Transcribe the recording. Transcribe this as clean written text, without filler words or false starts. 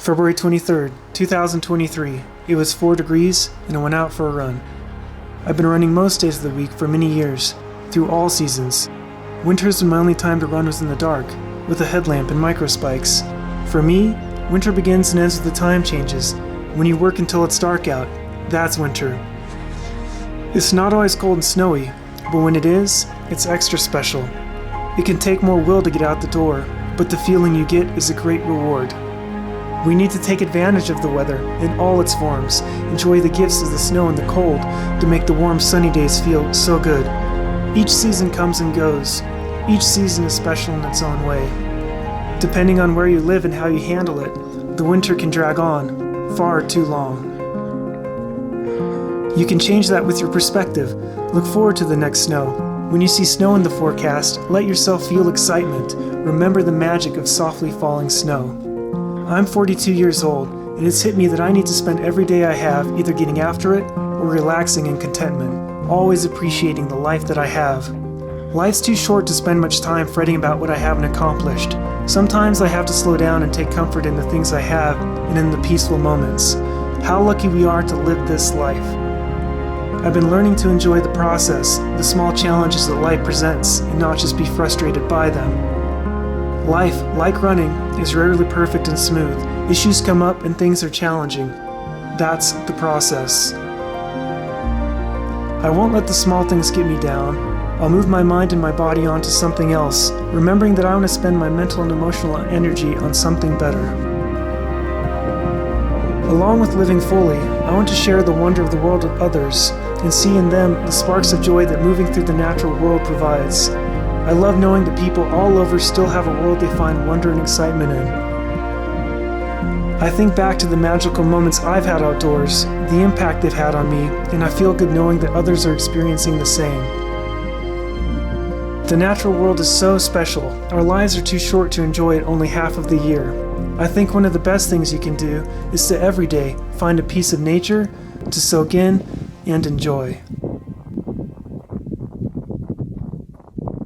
February 23rd, 2023. It was 4 degrees and I went out for a run. I've been running most days of the week for many years, through all seasons. Winter has been my only time to run within the dark, with a headlamp and microspikes. For me, winter begins and ends with the time changes. When you work until it's dark out, that's winter. It's not always cold and snowy, but when it is, it's extra special. It can take more will to get out the door, but the feeling you get is a great reward. We need to take advantage of the weather in all its forms, enjoy the gifts of the snow and the cold to make the warm sunny days feel so good. Each season comes and goes. Each season is special in its own way. Depending on where you live and how you handle it, the winter can drag on far too long. You can change that with your perspective. Look forward to the next snow. When you see snow in the forecast, let yourself feel excitement. Remember the magic of softly falling snow. I'm 42 years old, and it's hit me that I need to spend every day I have either getting after it or relaxing in contentment, always appreciating the life that I have. Life's too short to spend much time fretting about what I haven't accomplished. Sometimes I have to slow down and take comfort in the things I have and in the peaceful moments. How lucky we are to live this life. I've been learning to enjoy the process, the small challenges that life presents, and not just be frustrated by them. Life, like running, is rarely perfect and smooth. Issues come up and things are challenging. That's the process. I won't let the small things get me down. I'll move my mind and my body onto something else, remembering that I want to spend my mental and emotional energy on something better. Along with living fully, I want to share the wonder of the world with others and see in them the sparks of joy that moving through the natural world provides. I love knowing that people all over still have a world they find wonder and excitement in. I think back to the magical moments I've had outdoors, the impact they've had on me, and I feel good knowing that others are experiencing the same. The natural world is so special. Our lives are too short to enjoy it only half of the year. I think one of the best things you can do is to every day find a piece of nature to soak in and enjoy.